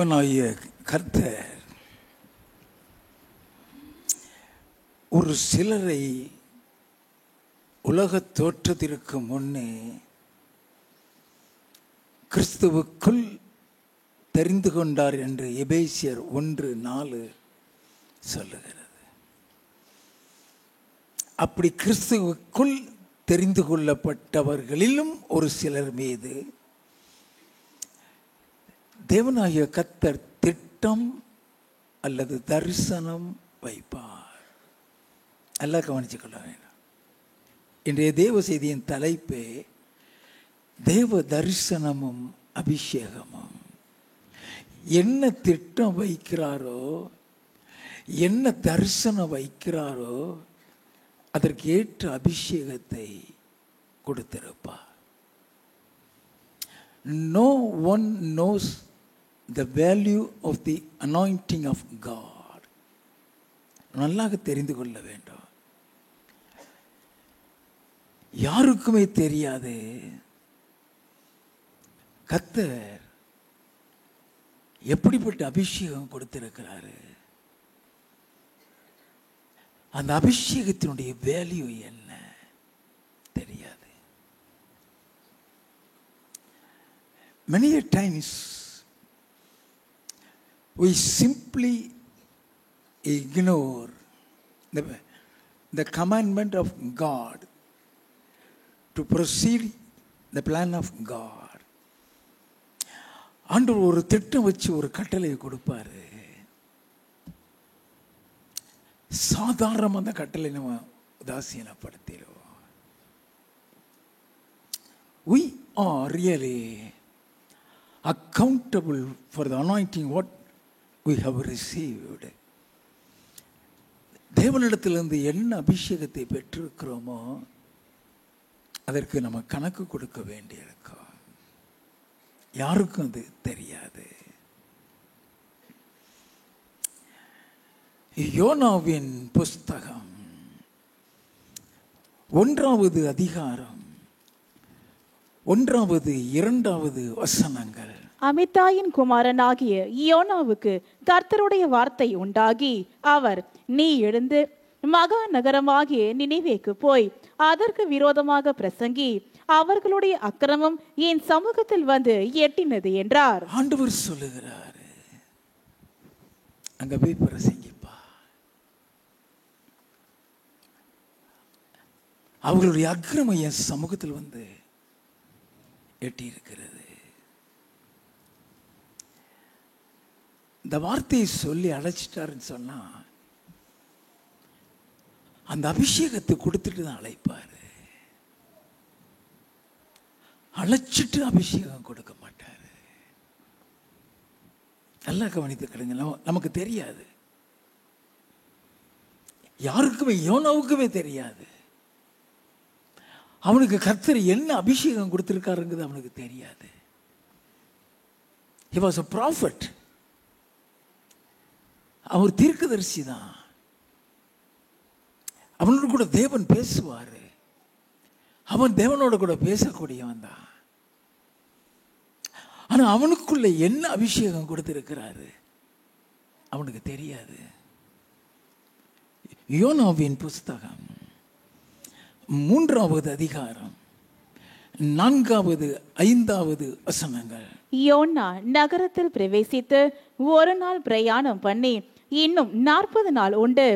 தேவனாகிய கர்த்தர் ஒரு சிலரை உலக தோற்றத்திற்கு முன்னே கிறிஸ்துவுக்குள் தெரிந்து கொண்டார் என்று எபேசியர் 1:4 சொல்லுகிறது. அப்படி கிறிஸ்துவுக்குள் தெரிந்து கொள்ளப்பட்டவர்களிலும் ஒரு சிலர் மீது தேவனாகிய கர்த்தர் திட்டம் அல்லது தரிசனம் வைப்பார். எல்லாம் கவனிச்சுக்கொள்ள வேண்டாம். இன்றைய தேவ செய்தியின் தலைப்பே தேவ தரிசனமும் அபிஷேகமும். என்ன திட்டம் வைக்கிறாரோ, என்ன தரிசனம் வைக்கிறாரோ அதற்கு ஏற்ற அபிஷேகத்தை கொடுத்திருப்பார். No one knows the value of the anointing of God. நல்லாக தெரிந்து கொள்ள வேண்டும். யாருக்குமே தெரியாது கர்த்தர் எப்படிப்பட்ட அபிஷேகம் கொடுத்திருக்கிறாரு, அந்த அபிஷேகத்தினுடைய வேல்யூ என்ன தெரியாது. Many a times we simply ignore the commandment of God to proceed the plan of God. ஆண்டவர் ஒரு திட்டம் வச்சு ஒரு கட்டளையை கொடுப்பாரு. சாதாரண அந்த கட்டளை நம்ம உதாசீனப்படுத்திடுவோம். We are really accountable for the anointing what we have received. தேவனிடத்திலிருந்து என்ன அபிஷேகத்தை பெற்றிருக்கிறோமோ அதற்கு நம்ம கணக்கு கொடுக்க வேண்டியிருக்கும். யாருக்கும் அது தெரியாது. யோனாவின் புஸ்தகம் 1வது அதிகாரம் 1, 2 வசனங்கள். அமித்தாயின் குமாரனாகிய யோனாவுக்கு கர்த்தருடைய வார்த்தை உண்டாகி, அவர், நீ எழுந்து மகா நகரமாகிய நினிவேக்கு போய் அதற்கு விரோதமாக பிரசங்கி, அவர்களுடைய அக்கிரமம் என் சமூகத்தில் வந்து எட்டினது என்றார். ஆண்டவர் சொல்லுகிறாரு, அங்க போய் பிரசங்கிப்பா. அவர்களுடைய அக்கிரமம் என் சமூகத்தில் வந்து எட்டி இருக்கிறது. இந்த வார்த்தையை சொல்லி அழைச்சிட்டாருன்னு சொன்னா அந்த அபிஷேகத்தை கொடுத்துட்டு தான் அழைப்பாரு. அழைச்சிட்டு அபிஷேகம் கொடுக்க மாட்டாரு. நல்லா கவனித்து கிடங்க. நமக்கு தெரியாது, யாருக்குமே, யோனாவுக்குமே தெரியாது. அவனுக்கு கர்த்தர் என்ன அபிஷேகம் கொடுத்திருக்காருங்கிறது அவனுக்கு தெரியாது. He was a prophet. அவர் தீர்க்கதரிசி தான். அவனோட கூட தேவன் பேசுவார். அவன் தேவனோட கூட பேசக்கூடியவன் தான். ஆனா அவனுக்குள்ள என்ன அபிஷேகம் கொடுத்திருக்கிறாரு அவனுக்கு தெரியாது. யோனாவின் புஸ்தகம் 3வது அதிகாரம் 4, 5 வசனங்கள். யோனா நகரத்தில் பிரவேசித்து ஒரு நாள் பிரயாணம் பண்ணி இன்னும் 40 நாள் உண்டு.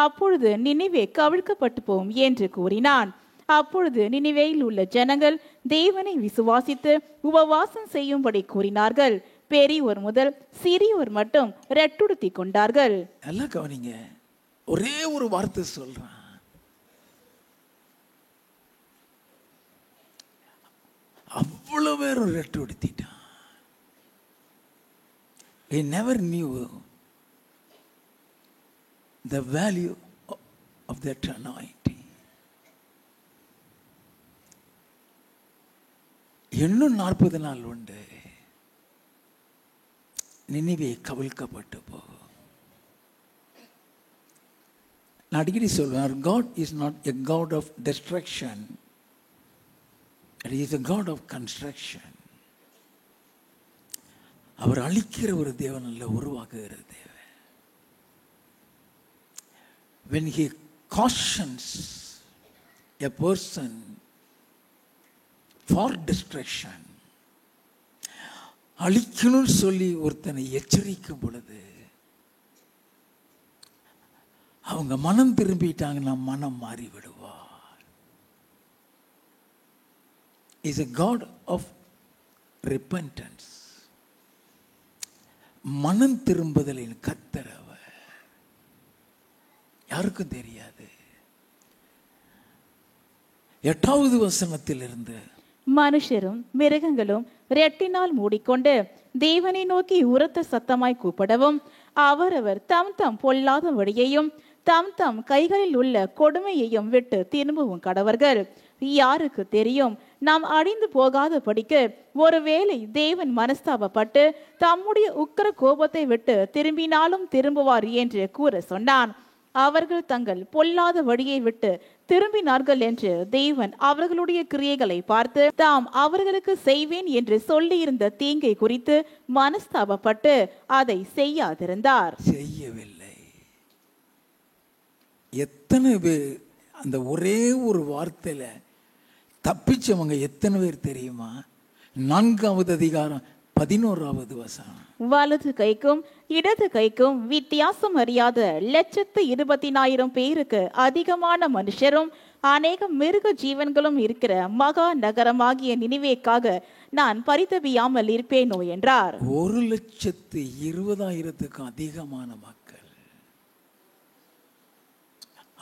அப்பொழுது நினிவே கவிழ்க்கப்பட்டு போம் என்று கூறினான். அப்பொழுது நினிவேயில் உள்ள ஜனங்கள் தேவனை விசுவாசித்து உபவாசம் செய்யும்படி கூறினார்கள். பெரியோர் முதல் சிறியோர் மட்டும் ரெட்டுடுத்தி கொண்டார்கள். நல்லா கவனிங்க, ஒரே ஒரு வார்த்தை சொல்றான். அவ்வளவு பேரும் ரெட்டுடுத்திட்டான். He never knew the value of that anointing. இன்னும் 40 நாள் உண்டு, நினிவே கவிழ்க்கப்பட்டு போகும். நான் அடிக்கடி சொல்வேன், God is not a God of destruction, He is a God of construction. அவர் அழிக்கிற ஒரு தேவன் அல்ல, உருவாக்குகிற தேவன். When he cautions a person for destruction, அழிக்கணும்னு சொல்லி ஒருத்தனை எச்சரிக்கும் பொழுது அவங்க மனம் திரும்பிட்டாங்கன்னா மனம் மாறி விடுவார். Is a God of repentance. மனம் திரும்புதலின் கர்த்தர் அவர். யாருக்கும் தெரியாது. 8வது வசனத்திலிருந்து மனுஷரும் மிருகங்களும் ரெட்டினால் மூடிக்கொண்டு தேவனை நோக்கி உரத்த சத்தமாய் கூப்பிடவும், அவரவர் தம் தம் பொல்லாத வழியையும் தம் தம் கைகளில் உள்ள கொடுமையையும் விட்டு திரும்பவும் கடவர்கள். யாருக்கு தெரியும், நாம் அழிந்து போகாத படிக்கு ஒருவேளை தேவன் மனஸ்தாபப்பட்டு தம்முடைய உக்கிர கோபத்தை விட்டு திரும்பினாலும் திரும்புவார் என்று கூற சொன்னான். அவர்கள் தங்கள் பொல்லாத வழியை விட்டு திரும்பினார்கள் என்று தேவன் அவர்களுடைய கிரியைகளை பார்த்து தாம் அவர்களுக்கு செய்வேன் என்று சொல்லியிருந்த தீங்கை குறித்து மனஸ்தாபப்பட்டு அதை செய்யாதிருந்தார். செய்யவில்லை. எத்தனை பேர் அந்த ஒரே ஒரு வார்த்தையில தப்பிச்சவங்க எத்தனை பேர் தெரியுமா? 4வது அதிகாரம் 11வது வசனம். வலது கைக்கும் இடது கைக்கும் வித்தியாசம் அறியாத 1,20,000 பேருக்கு அதிகமான மனுஷரும் அநேக மிருக ஜீவன்களும் இருக்கிற மகா நகரமாகிய நினிவேக்காக நான் பரிதபியாமல் இருப்பேனோ என்றார். 1,20,000க்கும் அதிகமான மக்கள்.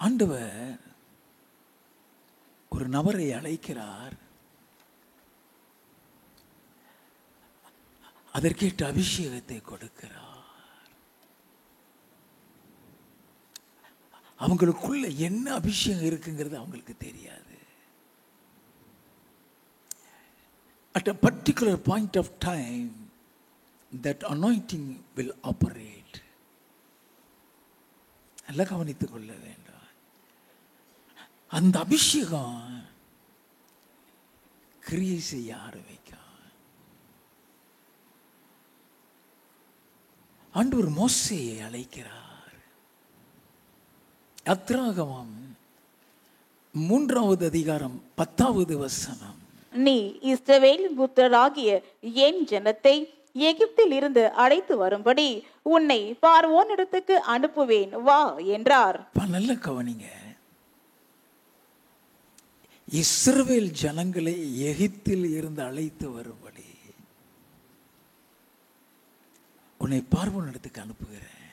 ஆண்டவர் ஒரு நபரை அழைக்கிறார். அதற்கேற்ற அபிஷேகத்தை கொடுக்கிறார். அவங்களுக்குள்ள என்ன அபிஷேகம் இருக்குங்கிறது அவங்களுக்கு தெரியாது. At a particular point of time, that anointing will operate. நல்லா கவனித்துக் கொள்ள வேண்டும். அந்த அபிஷேகம் கிரியை செய்ய ஆரம்பிக்கும். ஆண்டவர் மோசேயை அழைக்கிறார். யாத்திராகமம் 3வது அதிகாரம் 10வது வசனம். நீ இஸ்ரவேலின் புத்திரராகிய என் ஜனத்தை எகிப்தில் இருந்து அழைத்து வரும்படி உன்னை பார்வோனிடத்துக்கு அனுப்புவேன் வா என்றார். நல்ல கவனிங்க. இஸ்ரவேல் ஜனங்களை எகிப்தில் இருந்து அழைத்து வரும்படி உன்னை பார்வோனிடத்துக்கு அனுப்புகிறேன்.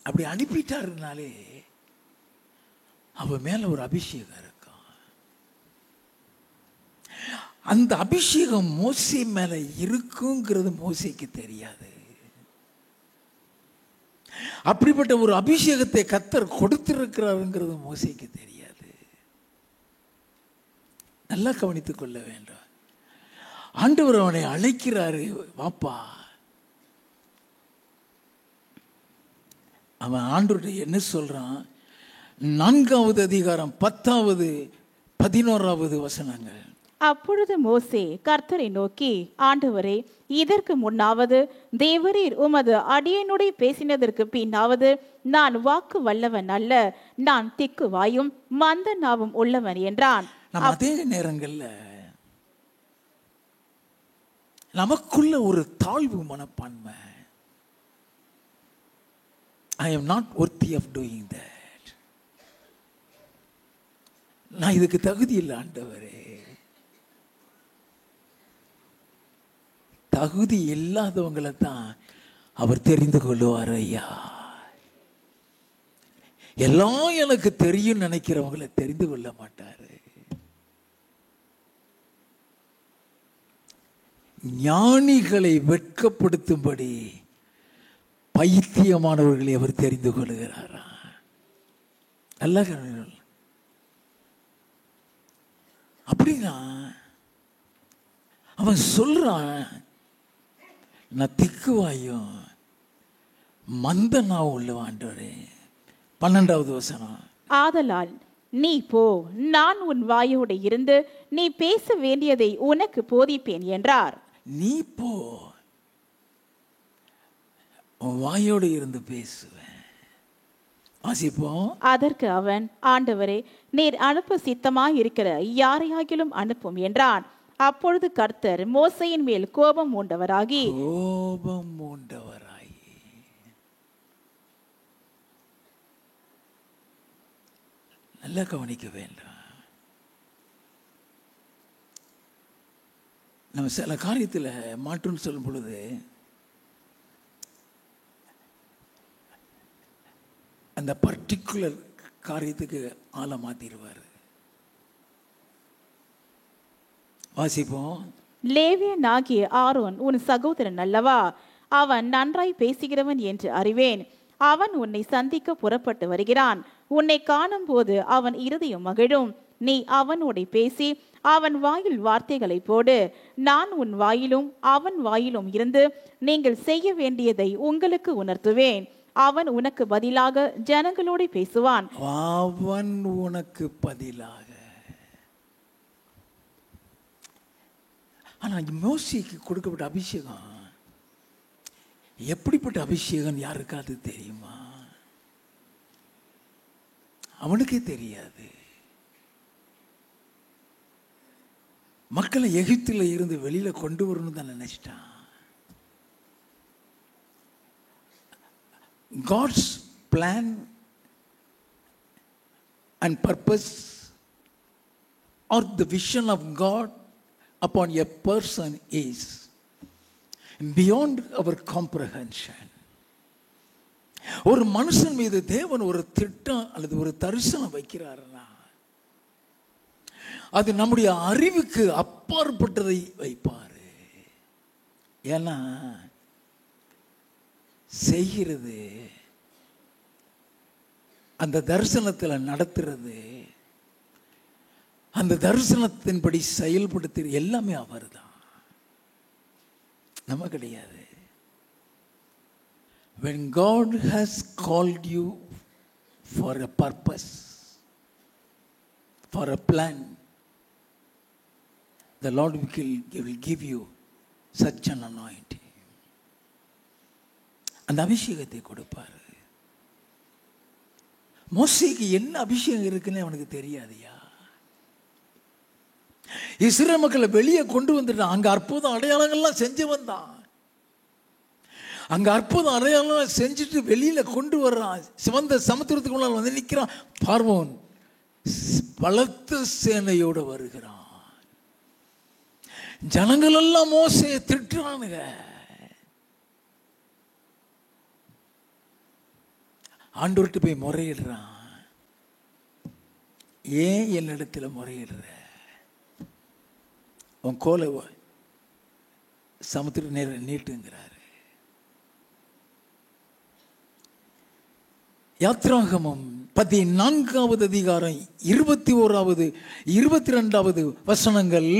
அப்படி அனுப்பிட்டாருனாலே அவ மேல ஒரு அபிஷேகம் இருக்கும். அந்த அபிஷேகம் மோசே மேல இருக்குங்கிறது மோசேக்கு தெரியாது. அப்படிப்பட்ட ஒரு அபிஷேகத்தை கர்த்தர் கொடுத்திருக்கிறாருங்கிறது மோசேக்கு தெரியாது. நல்லா கவனித்துக் கொள்ள வேண்டும். ஆண்டவர் அவனை அழைக்கிறாரு, வாப்பா. அவன் ஆண்டவர்கிட்ட என்ன சொல்றான்? 4வது அதிகாரம் 10வது 11வது வசனங்கள். அப்பொழுது மோசே கர்த்தரை நோக்கி, ஆண்டவரே, இதற்கு முன்னாவது தேவரீர் உமது அடியனுடைய பேசினதற்கு பின்னாவது நான் வாக்கு வல்லவன் அல்ல, நான் திக்கு வாயும் மந்த நாவும் உள்ளவன் என்றான். அதே நேரங்கள்ல நமக்குள்ள ஒரு தாழ்வு மனப்பான்மை. I am not worthy of doing that. நான் இதுக்கு தகுதி இல்லை ஆண்டவரே. தகுதி இல்லாதவங்களை தான் அவர் தெரிந்து கொள்வார் ஐயா. எல்லாம் எனக்கு தெரியும் நினைக்கிறவங்களை தெரிந்து கொள்ள மாட்டாரு. ஞானிகளை வெட்கப்படுத்தும்படி பைத்தியமானவர்களை அவர் தெரிந்து கொள்கிறாரா? நல்ல அப்படின்னா அவன் சொல்றான், நான் திக்குவாயும் மந்த நான் உள்ளவாண்டவரே. 12வது வசனம். ஆதலால் நீ போ, நான் உன் வாயோடு இருந்து நீ பேச வேண்டியதை உனக்கு போதிப்பேன் என்றார். நீ போ, உன் வாயோடு இருந்து பேசுவேன். வாசிப்போம். அதற்கு அவன், ஆண்டவரே, நீர் அனுப்ப சித்தமாய் இருக்கிற யாரையாகிலும் அனுப்பும் என்றான். அப்பொழுது கர்த்தர் மோசேயின் மேல் கோபம் மூண்டவராகி நல்லா கவனிக்க வேண்டாம். நம்ம சில காரியத்தில் மாற்றுன்னு சொல்லும் பொழுது அந்த பர்டிகுலர் காரியத்துக்கு ஆளை மாத்திடுவார். வாசிப்போம். லேவியனாகிய ஆரோன் உன் சகோதரன் அல்லவா? அவன் நன்றாய் பேசுகிறவன் என்று அறிவேன். அவன் உன்னை சந்திக்க புறப்பட்டு வருகிறான். உன்னை காணும் போது அவன் இருதயம் மகிழும். நீ அவனோட பேசி அவன் வாயில் வார்த்தைகளை போடு. நான் உன் வாயிலும் அவன் வாயிலும் இருந்து நீங்கள் செய்ய வேண்டியதை உங்களுக்கு உணர்த்துவேன். அவன் உனக்கு பதிலாக ஜனங்களோடு பேசுவான். அவன் உனக்கு பதிலாக. ஆனா மோசேக்கு கொடுக்கப்பட்ட அபிஷேகம் எப்படிப்பட்ட அபிஷேகம் யாருக்காவது தெரியுமா? அவனுக்கே தெரியாது. மக்களை எகிப்தில் இருந்து வெளியில கொண்டு வரணும் தான் நினைச்சிட்டான். God's plan and purpose or the vision of God upon a person is beyond our comprehension. ஒரு மனுஷன் மீது தேவன் ஒரு திட்டம் அல்லது ஒரு தரிசனம் வைக்கிறாருன்னா அது நம்முடைய அறிவுக்கு அப்பாற்பட்டதை வைப்பாரு. ஏன்னா செய்கிறது, அந்த தரிசனத்தில் நடத்துறது, அந்த தரிசனத்தின்படி செயல்படுத்துற எல்லாமே அவர் தான், நம்ம கிடையாது. When God has called you for a purpose, for a plan, the Lord will give you such an anointing. அந்த அபிஷேகத்தை கொடுப்பார். மோசேக்கு என்ன அபிஷேகம் இருக்குன்னு அவனுக்கு தெரியாதுயா. இஸ்ரவேல் மக்களை வெளியே கொண்டு வந்துட்டான். அங்க அற்புதம் அடையாளங்கள்லாம் செஞ்சு வந்தான். அங்க அற்புதம் அடையாளம் செஞ்சுட்டு வெளியில கொண்டு வர்றான். சிவந்த சமுத்திரத்துக்கு முன்னால் வந்து நிற்கிறான். பார்வோன் பலத்த சேனையோட வருகிறான். ஜனங்கள் எல்லாம் மோசேயை திட்டுறானுங்க. ஆண்டவர்கிட்ட போய் முறையிடுறான். ஏன் என்னிடத்துல முறையிடுற? உன் கோலை சமுத்திர நேர நீட்டுங்கிறாரு. யாத்ராகமம் 14வது அதிகாரம் 21வது 22வது வசனங்கள்.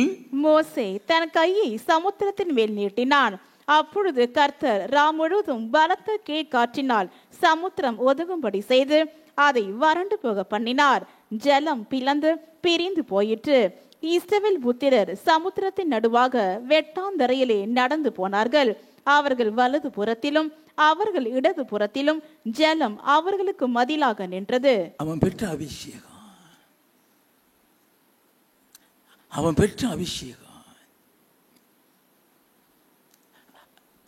மோசே தன் கையை சமுத்திரத்தின் மேல் நீட்டினான். அப்பொழுது கர்த்தர் முழுவதும் பலத்த கீழ்காற்றினால் சமுத்திரம் ஒதுங்கும்படி செய்து அதை வறண்டு போக பண்ணினார். ஜலம் பிளந்து பிரிந்து போயிற்று. இஸ்ரவேல் புத்திரர் சமுத்திரத்தின் நடுவாக வெட்டாந்தரையிலே நடந்து போனார்கள். அவர்கள் வலது புறத்திலும் அவர்கள் இடது புறத்திலும் ஜலம் அவர்களுக்கு மதிலாக நின்றது. அவன் பெற்ற அபிஷேகம், அவன் பெற்ற அபிஷேகம்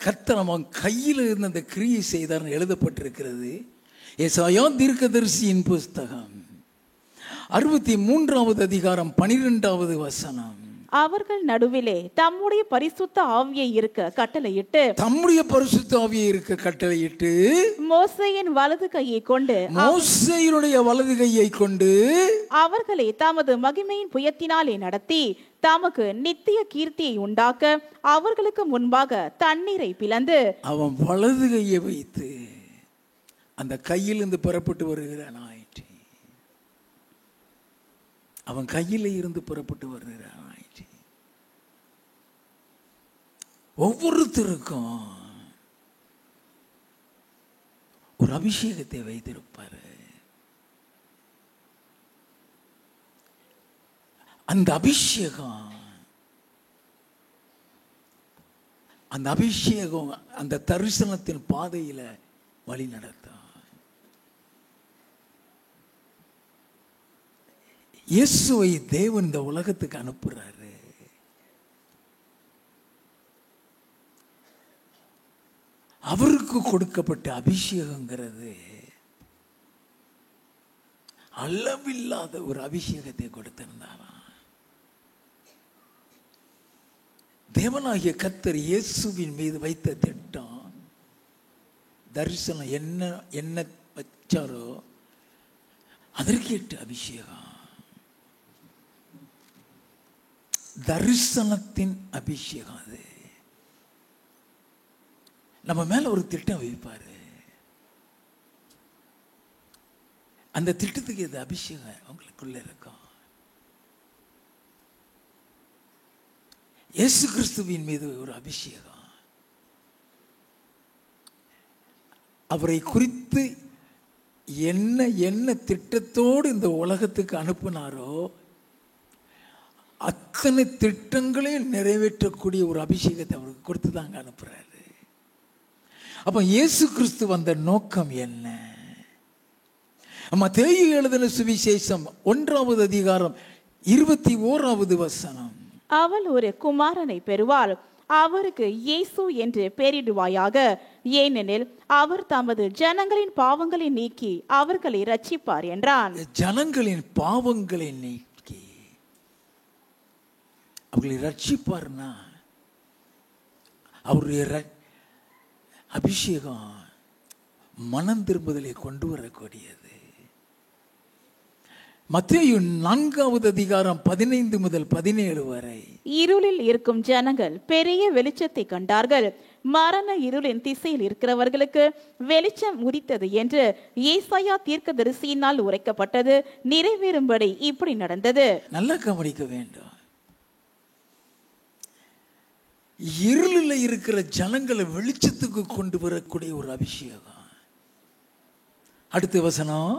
கர்த்தர் அவன் கையில் இருந்த அந்த கிரியை செய்தார் எழுதப்பட்டிருக்கிறது. ஏசாயா தீர்க்கதரிசியின் புஸ்தகம் 63வது அதிகாரம் 12வது வசனம். அவர்கள் நடுவிலே தம்முடைய பரிசுத்த ஆவியை இருக்க கட்டளையிட்டு மோசேயின் வலது கையை கொண்டு அவர்களை தமது மகிமையின் புயத்தினாலே நடத்தி தமக்கு நித்திய கீர்த்தியை உண்டாக்க அவர்களுக்கு முன்பாக தண்ணீரை பிளந்து அவன் வலது கையை வைத்து அந்த கையிலிருந்து புறப்பட்டு வருகிறான். அவன் கையில இருந்து புறப்பட்டு வருகிறான். ஒவ்வொருத்தருக்கும் ஒரு அபிஷேகத்தை வைத்திருப்பாரு. அந்த அபிஷேகம் அந்த அபிஷேகம் அந்த தரிசனத்தின் பாதையில வழி நடத்தும். இயேசுவை தேவன் இந்த உலகத்துக்கு அனுப்புறாரு. அவருக்கு கொடுக்கப்பட்ட அபிஷேகங்கிறது அளவில்லாத ஒரு அபிஷேகத்தை கொடுத்திருந்தாராம். தேவனாகிய கர்த்தர் இயேசுவின் மீது வைத்த திட்டம், தரிசனம் என்ன வச்சாரோ அதற்கேற்ற அபிஷேகம், தரிசனத்தின் அபிஷேகம். அது நம்ம மேல ஒரு திட்டம் வைப்பாரு. அந்த திட்டத்துக்கு இது அபிஷேகம் உங்களுக்குள்ள இருக்கும். இயேசு கிறிஸ்துவின் மீது ஒரு அபிஷேகம், அவரை குறித்து என்ன திட்டத்தோடு இந்த உலகத்துக்கு அனுப்பினாரோ அத்தனை திட்டங்களையும் நிறைவேற்றக்கூடிய ஒரு அபிஷேகத்தை அவருக்கு கொடுத்து தாங்க அனுப்புறாரு. அப்ப இயேசு கிறிஸ்து வந்த நோக்கம் என்ன? மத்தேயு எழுதின சுவிசேஷம் 1வது அதிகாரம் 21வது வசனம். அவள் ஒரு குமாரனை பெறுவாள், அவருக்கு இயேசு என்று பெயரிடுவாயாக, ஏனெனில் அவர் தமது ஜனங்களின் பாவங்களை நீக்கி அவர்களை ரட்சிப்பார் என்றான். ஜனங்களின் பாவங்களை நீக்கி அவர்களை ரட்சிப்பார்னா அவருடைய அபிஷேகம் மனம் திரும்புதலை கொண்டு வரக்கூடியது. மத்தேயு 4வது அதிகாரம் 15 முதல் 17 வரை. இருளில் இருக்கும் ஜனங்கள் பெரிய வெளிச்சத்தை கண்டார்கள், மரண இருளின் திசையில் இருக்கிறவர்களுக்கு வெளிச்சம் உதித்தது என்று ஏசாயா தீர்க்கதரிசியினால் உரைக்கப்பட்டது நிறைவேறும்படி இப்படி நடந்தது. நல்லா கவனிக்க வேண்டும். இருளில் இருக்கிற ஜனங்களை வெளிச்சத்துக்கு கொண்டு வரக்கூடிய ஒரு அபிஷேகம். அடுத்த வசனம்.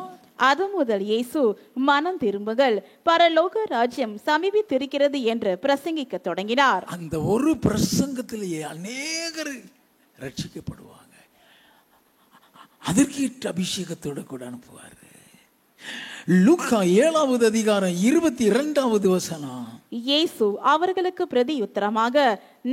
அது முதல் இயேசு மனம் திரும்புங்கள், பரலோக ராஜ்யம் சமீபித்திருக்கிறது என்று பிரசங்கிக்க தொடங்கினார். அந்த ஒரு பிரசங்கத்திலேயே அநேகர் ரட்சிக்கப்படுவாங்க. அதற்கேற்ற அபிஷேகத்தோட கூட அனுப்புவார். லூக்கா 7வது அதிகாரம் 22வது வசனம். இயேசு அவர்களுக்கு பிரதியுத்தரமாக,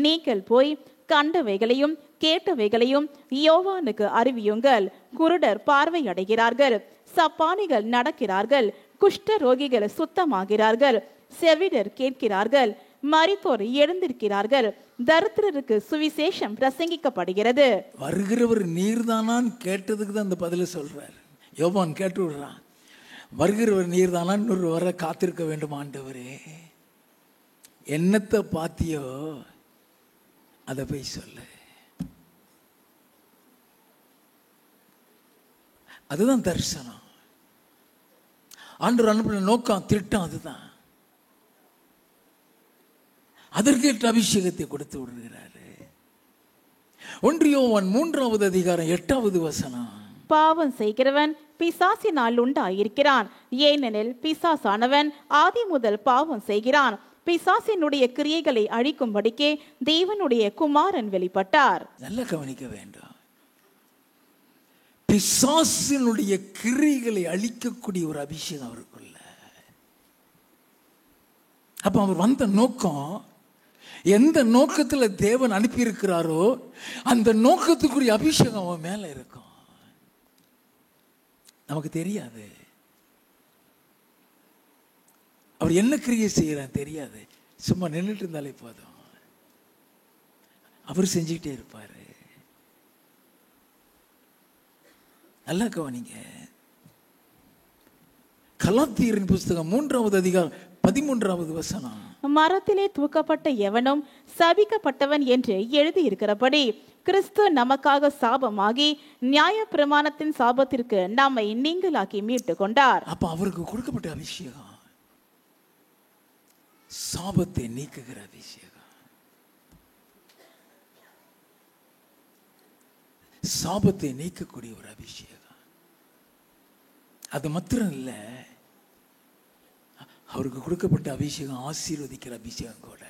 நீங்கள் போய் கண்டவைகளையும் கேட்டவைகளையும் யோவானுக்கு அறிவியுங்கள். குருடர் பார்வை அடைகிறார்கள், சப்பானிகள் நடக்கிறார்கள், குஷ்ட ரோகிகள் சுத்தமாகிறார்கள், செவிடர் கேட்கிறார்கள், மரித்தோர் எழுந்திருக்கிறார்கள், தரித்திரருக்கு சுவிசேஷம் பிரசங்கிக்கப்படுகிறது. வருகிறவர் நீர்தானான்னு கேட்டதுக்கு தான் அந்த பதில சொல்றார். யோவான் கேட்டு விடுறான், வருகிறவர் நீர்தானா, இன்னொரு வர காத்திருக்க வேண்டும் ஆண்டவரே, என்னத்தை பாத்தியோ அதை போய் சொல்லு. அதுதான் தரிசனம். ஆண்டவர் அனுப்பின நோக்கம், திட்டம் அதுதான். அதற்கேற்ற அபிஷேகத்தை கொடுத்து விடுகிறாரு. 1 யோவான் 3வது அதிகாரம் 8வது வசனம். பாவம் செய்கிறவன் பிசாசினால் உண்டாயிருக்கிறான், ஏனெனில் பிசாசானவன் ஆதி முதல் பாவம் செய்கிறான். பிசாசினுடைய கிரியைகளை அழிக்கும்படிக்கே தேவனுடைய குமாரன் வெளிப்பட்டார். நல்லா கவனிக்க வேண்டும். பிசாசினுடைய கிரியைகளை அழிக்கக்கூடிய ஒரு அபிஷேகம் அவருக்குள்ள. அப்ப அவர் வந்த நோக்கம், எந்த நோக்கத்துல தேவன் அனுப்பி இருக்கிறாரோ அந்த நோக்கத்துக்குரிய அபிஷேகம் அவன் மேல இருக்கும். நமக்கு தெரியாது அவர் என்ன கிரியை செய்யறான், தெரியாது. சும்மா நின்றுட்டு இருந்தாலே போதும், அவர் செஞ்சுக்கிட்டே இருப்பாரு. நல்லா கவனிங்க. கலாத்தியரின் புஸ்தகம் 3வது அதிகாரம் 13வது வசனம். மரத்திலே தூக்கப்பட்ட எவனும் சபிக்கப்பட்டவன் என்று எழுதி இருக்கிறபடி கிறிஸ்து நமக்காக சாபமாகி நியாய பிரமாணத்தின் சாபத்திற்கு நம்மை நீங்களாக்கி மீட்டு கொண்டார். அப்ப அவருக்கு கொடுக்கப்பட்ட அபிஷேகம் சாபத்தை நீக்குகிற அபிஷேகம். சாபத்தை நீக்கக்கூடிய ஒரு அபிஷேகம். அது மாத்திரம் இல்ல, அவருக்கு கொடுக்கப்பட்ட அபிஷேகம் ஆசீர்வதிக்கிற அபிஷேகம் கூட.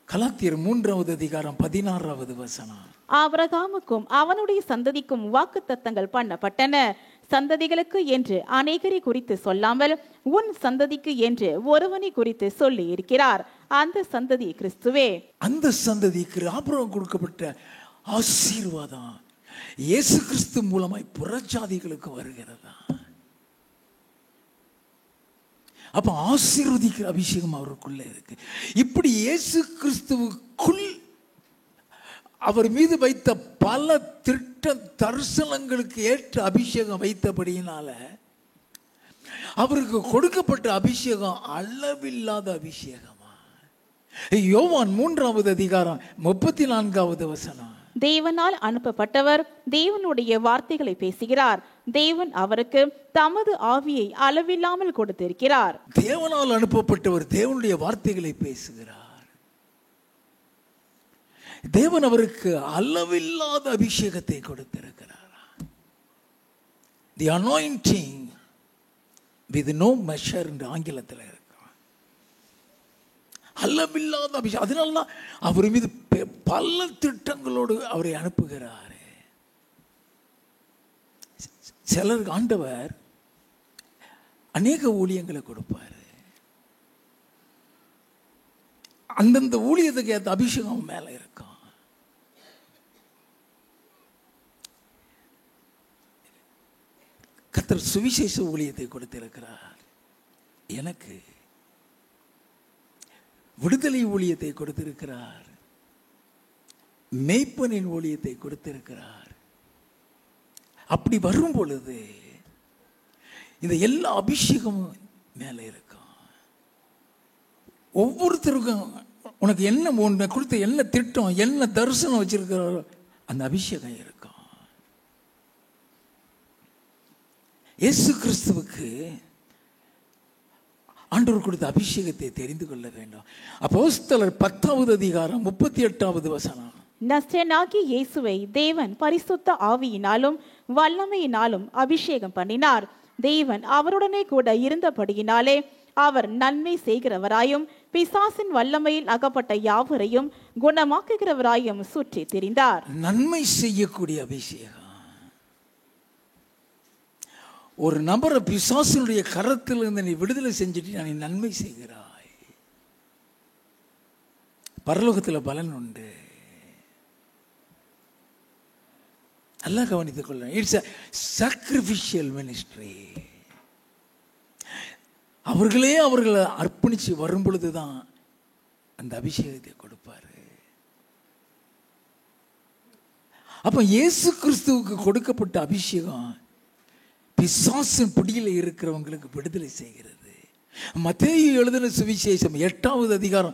கலாத்தியர் 3:16 ஆபிரகாமுக்கும் அவனுடைய சந்ததிக்கும் வாக்குத்தத்தங்கள் பண்ணப்பட்டன. சந்ததிகளுக்கு என்று அநேகரை குறித்து சொல்லாமல் உன் சந்ததிக்கு என்று ஒருவனை குறித்து சொல்லி இருக்கிறார். அந்த சந்ததி கிறிஸ்துவே. அந்த சந்ததிக்கு ஆபிரகாம் கொடுக்கப்பட்ட ஆசீர்வாதம் இயேசு கிறிஸ்து மூலமாய் புறஜாதிகளுக்கு வருகிறதா? அப்ப ஆசீர்வதிக்கிற அபிஷேகம் அவருக்குள்ள இருக்கு. இப்படி இயேசு கிறிஸ்துவுக்குள் அவர் மீது வைத்த பல திட்ட தரிசனங்களுக்கு ஏற்ற அபிஷேகம் வைத்தபடியினால அவருக்கு கொடுக்கப்பட்ட அபிஷேகம் அளவில்லாத அபிஷேகமா. யோவான் 3:34 தேவனால் அனுப்பப்பட்டவர் தேவனுடைய வார்த்தைகளை பேசுகிறார். தேவன் அவருக்கு தமது ஆவியை அளவில்லாமல் கொடுத்திருக்கிறார். தேவனால் அனுப்பப்பட்டவர் தேவனுடைய வார்த்தைகளை பேசுகிறார். தேவன் அவருக்கு அளவில்லாத அபிஷேகத்தை கொடுத்திருக்கிறார். The anointing with no measure என்று ஆங்கிலத்தில் இருக்கு. அளவில்லாத அபிஷேகம். அதனால அவர் மீது பல திட்டங்களோடு அவரை அனுப்புகிறார். சிலருக்கு ஆண்டவர் அநேக ஊழியங்களை கொடுப்பார். அந்தந்த ஊழியத்துக்கு ஏற்ற அபிஷேகம் மேல இருக்கும். கர்த்தர் சுவிசேஷ ஊழியத்தை கொடுத்திருக்கிறார். எனக்கு விடுதலை ஊழியத்தை கொடுத்திருக்கிறார். மேய்ப்பனின் ஊழியத்தை கொடுத்திருக்கிறார். அப்படி வரும் பொழுது இந்த எல்லா அபிஷேகமும் மேல இருக்கும். ஒவ்வொருத்தருக்கும் உனக்கு என்ன கொடுத்த என்ன திட்டம் என்ன தரிசனம் வச்சிருக்கிறாரோ அந்த அபிஷேகம் இருக்கும். இயேசு கிறிஸ்துவுக்கு ஆண்டவர் கொடுத்த அபிஷேகத்தை தெரிந்து கொள்ள வேண்டும். அப்போஸ்தலர் 10:38 நசரேயனாகிய இயேசுவை தேவன் பரிசுத்த ஆவியினாலும் வல்லமையினாலும் அபிஷேகம் பண்ணினார். தேவன் அவருடனே கூட இருந்தபடியினாலே அவர் நன்மை செய்கிறவராயும் பிசாசின் வல்லமையில் அகப்பட்ட யாவரையும் குணமாக்குகிறவராயும் சுற்றி திரிந்தார். நன்மை செய்யக்கூடிய அபிஷேகம். ஒரு நபரை பிசாசினுடைய கரத்திலிருந்து நீ விடுதலை செஞ்சுட்டு நீ நன்மை செய்கிறாய், பரலோகத்தில் பலன் உண்டு. நல்லா கவனித்துக் கொள்ள. It's a sacrificial ministry. அவர்களை அர்ப்பணிச்சு வரும் பொழுதுதான் அந்த அபிஷேகத்தை கொடுப்பாரு. அப்ப இயேசு கிறிஸ்துவுக்கு கொடுக்கப்பட்ட அபிஷேகம் பிசாசின் பிடியில் இருக்கிறவங்களுக்கு விடுதலை செய்கிறது. மத்தேயு எழுதின சுவிசேஷம் 8:16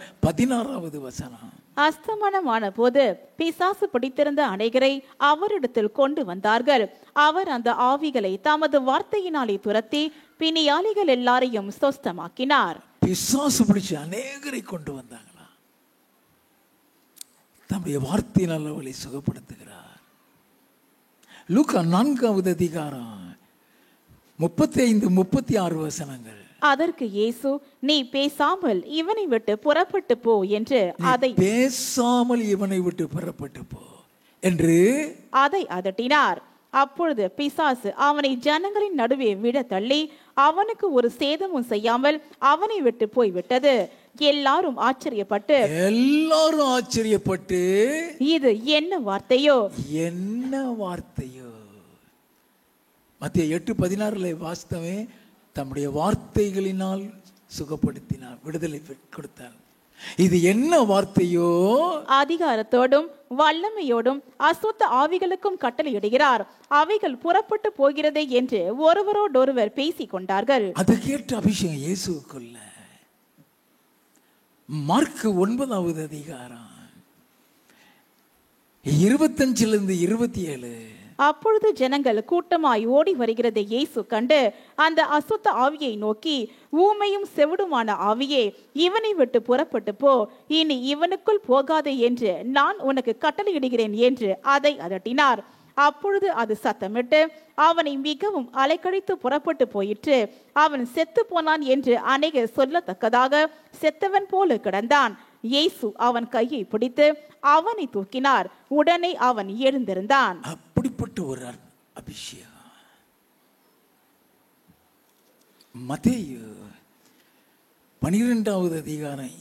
அஸ்தமனமான போது பிசாசு பிடித்திருந்த அநேகரை அவரிடத்தில் கொண்டு வந்தார்கள். அவர் அந்த ஆவிகளை தமது வார்த்தையினாலே துரத்தி பிணியாளிகள் எல்லாரையும் சொஸ்தமாக்கினார். பிசாசு பிடிச்சு அநேகரை கொண்டு வந்தாங்களா? தம்முடைய வார்த்தையினால் அவளை சுகப்படுத்துகிறார். லூக்கா 4:35-36 அதற்கு இயேசு, நீ பேசாமல் இவனை விட்டு புறப்பட்டு போ என்று பேசாமல் இவனை விட்டு புறப்பட்டு போ என்று அதை அதட்டினார். அப்பொழுது பிசாசு அவனை ஜனங்களின் நடுவே விட தள்ளி அவனுக்கு ஒரு சேதமும் செய்யாமல் அவனை விட்டு போய்விட்டது. எல்லாரும் ஆச்சரியப்பட்டு இது என்ன வார்த்தையோ என்ன வார்த்தையோ. மத்திய 8:16 வாஸ்தவே தம்முடைய வார்த்தைகளினால் சுகப்படுத்தினார், விடுதலை கொடுத்தார். இது என்ன வார்த்தையோ? அதிகாரத்தோடும் வல்லமையோடும் அசுத்த ஆவிகளுக்கும் கட்டளையிடுகிறார், அவைகள் புறப்பட்டு போகிறதே என்று ஒருவரோடொருவர் பேசிக் கொண்டார்கள். அது கேட்ட அபிஷேகம் இயேசுக்குள்ள. மார்க் 9:25-27 அப்பொழுது ஜனங்கள் கூட்டமாய் ஓடி வருகிறதை இயேசு கண்டு அந்த அசுத்த ஆவியை நோக்கி, ஊமையும் செவிடுமான ஆவியே, இவனை விட்டு புறப்பட்டு போ, இனி இவனுக்குள் போகாதே என்று நான் உனக்கு கட்டளையிடுகிறேன் என்று அதை அதட்டினார். அப்பொழுது அது சத்தமிட்டு அவனை மிகவும் அலைக்கழித்து புறப்பட்டு போயிற்று. அவன் செத்து போனான் என்று அநேகர் சொல்லத்தக்கதாக செத்தவன் போல கிடந்தான். இயேசு அவன் கையை பிடித்து அவனை தூக்கினார். உடனே அவன் எழுந்திருந்தான். அப்படிப்பட்ட ஒரு அபிஷேகம். மத்தேயு 12வது அதிகாரம்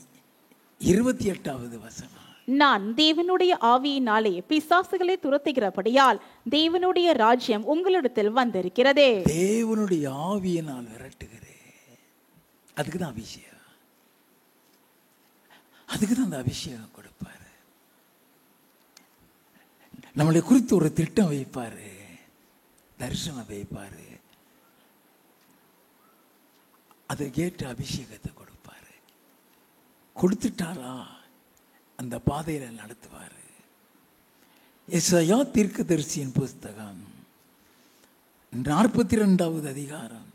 28வது வசனம். நான் தேவனுடைய ஆவியினாலே பிசாசுகளை துரத்துகிறபடியால் தேவனுடைய ராஜ்யம் உங்களிடத்தில் வந்திருக்கிறதே. தேவனுடைய ஆவியினால் விரட்டுகிறேன். அதுக்குதான் அபிஷேகம். அதுக்குதான் அந்த அபிஷேகம் கொடுப்பாரு. நம்மளை குறித்து ஒரு திட்டம் வைப்பாரு, தரிசனம் வைப்பாரு, அதை கேட்டு அபிஷேகத்தை கொடுப்பாரு. கொடுத்துட்டாரா அந்த பாதையில நடத்துவாரு. எசாயா தீர்க்கதரிசியின் புஸ்தகம் 42வது அதிகாரம்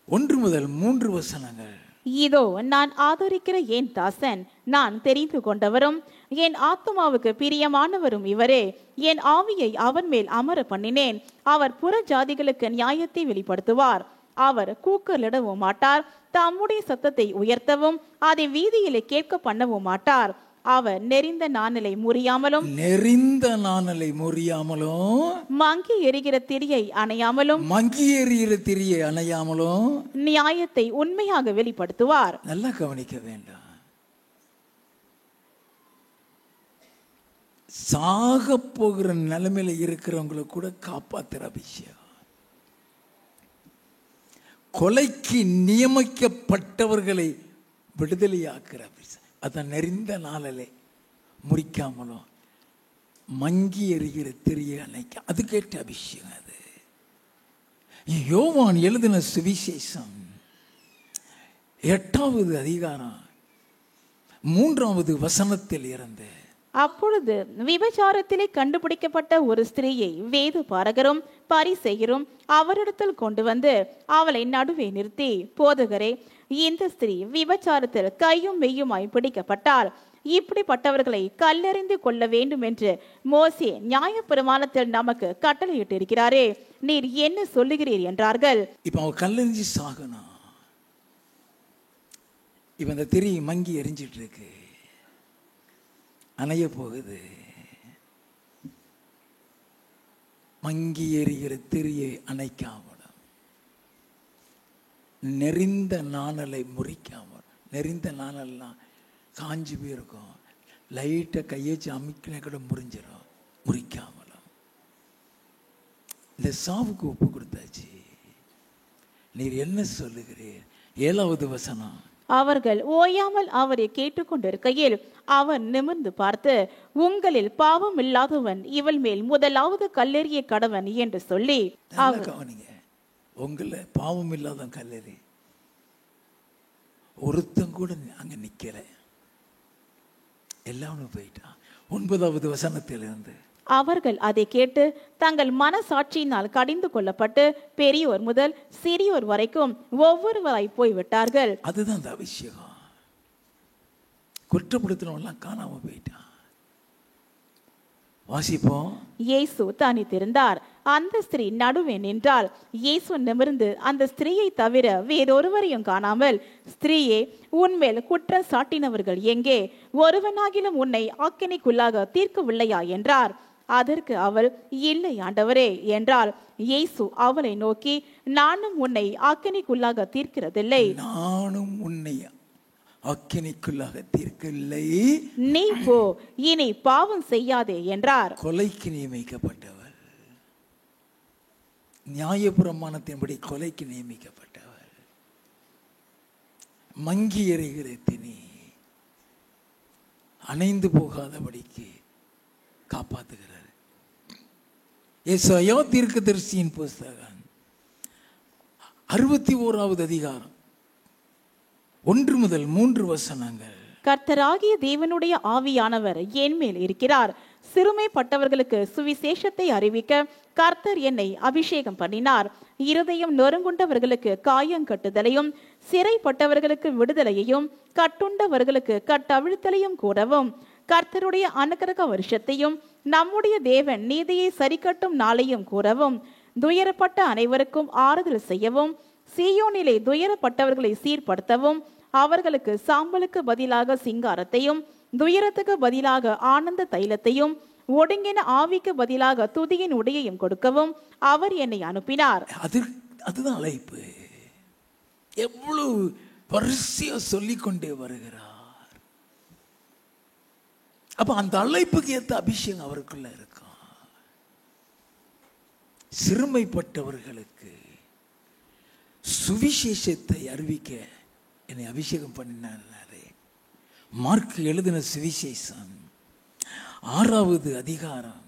1 முதல் 3 வசனங்கள். இதோ நான் ஆதரிக்கிற என் தாசன், நான் தெரிந்து கொண்டவரும் என் ஆத்மாவுக்கு பிரியமானவரும் இவரே. என் ஆவியை அவன் மேல் அமர பண்ணினேன். அவர் புற ஜாதிகளுக்கு நியாயத்தை வெளிப்படுத்துவார். அவர் கூக்கலிடவும் மாட்டார், தம்முடைய சத்தத்தை உயர்த்தவும் அதை வீதியிலே கேட்க பண்ணவும் மாட்டார். அவர் நெறிந்த நாணலை முறியாமலும் மங்கி எரிகிற திரியை அணையாமலும் நியாயத்தை உண்மையாக வெளிப்படுத்துவார். நல்லா கவனிக்க வேண்டாம். சாக போகிற நிலைமையில இருக்கிறவங்களை கூட காப்பாத்துற அபிஷேகம். கொலைக்கு நியமிக்கப்பட்டவர்களை விடுதலையாக்குற அபிஷேகம். அதான் நெறிந்த நாளிலே முறிக்காமலும் மங்கி எறிகிற திரியை அணைக்க, அது கேட்ட அபிஷேகம். அது யோவான் எழுதின சுவிசேஷம் 8வது அதிகாரம் 3வது வசனத்தில் இருந்து. அப்பொழுது விபச்சாரத்திலே கண்டுபிடிக்கப்பட்ட ஒரு ஸ்திரீயை வேத பாரகரும் பரிசேயரும் அவரிடத்தில் கொண்டு வந்து அவளை நடுவே நிறுத்தி, போதகரே, இந்த ஸ்திரீ விபச்சாரத்தில் கையும் மெய்யுமாய் பிடிக்கப்பட்டார். இப்படிப்பட்டவர்களை கல்லெறிந்து கொள்ள வேண்டும் என்று மோசே நியாயப்பிரமாணத்தில் நமக்கு கட்டளையிட்டு இருக்கிறாரே, நீர் என்ன சொல்லுகிறீர் என்றார்கள். இப்ப அவ கல்லெறிஞ்சு சாகணும். இப்ப இந்த திரி மங்கி எரிஞ்சிட்டு இருக்கு, அணைய போகுது. மங்கி எரிகிற திரியை அணைக்காமலும் நெறிந்த நாணலை முறிக்காமல். நெறிந்த நாணல்லாம் காஞ்சி போயிருக்கும், லைட்டை கையச்சு அமிக்கின கூட முறிஞ்சிடும். முறிக்காமலும் இந்த சாவுக்கு ஒப்பு கொடுத்தாச்சு. நீர் என்ன சொல்லுகிறீர்? 7வது வசனம். அவர்கள் ஓயாமல் அவரை கேட்டுக்கொண்டிருக்கையில் அவர் நிமிர்ந்து பார்த்து, உங்களில் பாவம் இல்லாதவன் இவள் மேல் முதலாவது கல்லெறிய கடவன் என்று சொல்லி, கவனிங்க, உங்களை பாவம் இல்லாத கல்லெறி. ஒருத்தன் கூட அங்க நிக்கல, எல்லாரும் போயிட்டான். 9வது வசனத்திலிருந்து. அவர்கள் அதை கேட்டு தங்கள் மனசாட்சியினால் கடிந்து கொள்ளப்பட்டு பெரியோர் முதல் சிறியோர் வரைக்கும் ஒவ்வொருவராய் போய்விட்டார்கள். அதுதான் அந்த அபிஷேகம். குற்றப்படுத்தினவெல்லாம் காணாம போயிட்டான். வாசிப்போம். இயேசு தனித்திருந்தார். அந்த ஸ்திரீ நடுவே நின்றாள். இயேசு நிமிர்ந்து அந்த ஸ்திரீயை தவிர வேறொருவரையும் காணாமல், ஸ்திரீயே, உன்மேல் குற்றம் சாட்டினவர்கள் எங்கே? ஒருவனாகிலும் உன்னை ஆக்கினைக்குள்ளாக தீர்க்கவில்லையா என்றார். அதற்கு அவள், இல்லை ஆண்டவரே என்றாள். இயேசு அவளை நோக்கி, நானும் உன்னை ஆக்கினைக்குள்ளாக தீர்க்கிறதில்லை. நானும் உன்னை ஆக்கினைக்குள்ளாக தீர்க்கவில்லை, நீ போ, இனி பாவம் செய்யாதே என்றார். கொலைக்கு நியமிக்கப்பட்டவர், நியாயப்பிரமாணத்தின்படி கொலைக்கு நியமிக்கப்பட்டவர், மங்கி எறிகிற தினி அணைந்து போகாதபடிக்கு காப்பாத்துகிறார். ஏசாயா தீர்க்கதரிசியின் புஸ்தகம் 61வது அதிகாரம் 1 முதல் 3 வசனங்கள். கர்த்தராகிய தேவனுடைய ஆவியானவர் என் மேல் இருக்கிறார். சிறுமைப்பட்டவர்களுக்கு சுவிசேஷத்தை அறிவிக்க கர்த்தர் என்னை அபிஷேகம் பண்ணினார். இருதயம் நொறுங்குண்டவர்களுக்கு காயங்கட்டுதலையும், சிறைப்பட்டவர்களுக்கு விடுதலையையும், கட்டுண்டவர்களுக்கு கட்டவிழ்த்தலையும் கூறவும், கர்த்தருடைய அனுக்கிரக வருஷத்தையும் நம்முடைய தேவன் நீதியை சரிக்கட்டும் நாளையும் கூறவும், துயரப்பட்ட அனைவருக்கும் ஆறுதல் செய்யவும், சீயோனிலே துயரப்பட்டவர்களை சீர்படுத்தவும், அவர்களுக்கு சாம்பலுக்கு பதிலாக சிங்காரத்தையும் துயரத்துக்கு பதிலாக ஆனந்த தைலத்தையும் ஒடுங்கின ஆவிக்கு பதிலாக துதியின் உடையையும் கொடுக்கவும் அவர் என்னை அனுப்பினார். அதுதான் அழைப்பு. எவ்வளவு வரிசையா சொல்லிக்கொண்டே வருகிறார். அப்ப அந்த அழைப்புக்கு ஏற்ற அபிஷேகம் அவருக்குள்ள இருக்கும். சிறுமைப்பட்டவர்களுக்கு சுவிசேஷத்தை அறிவிக்க என்னை அபிஷேகம் பண்ணினாரே. மார்க் எழுதின சுவிசேஷம் 6வது அதிகாரம்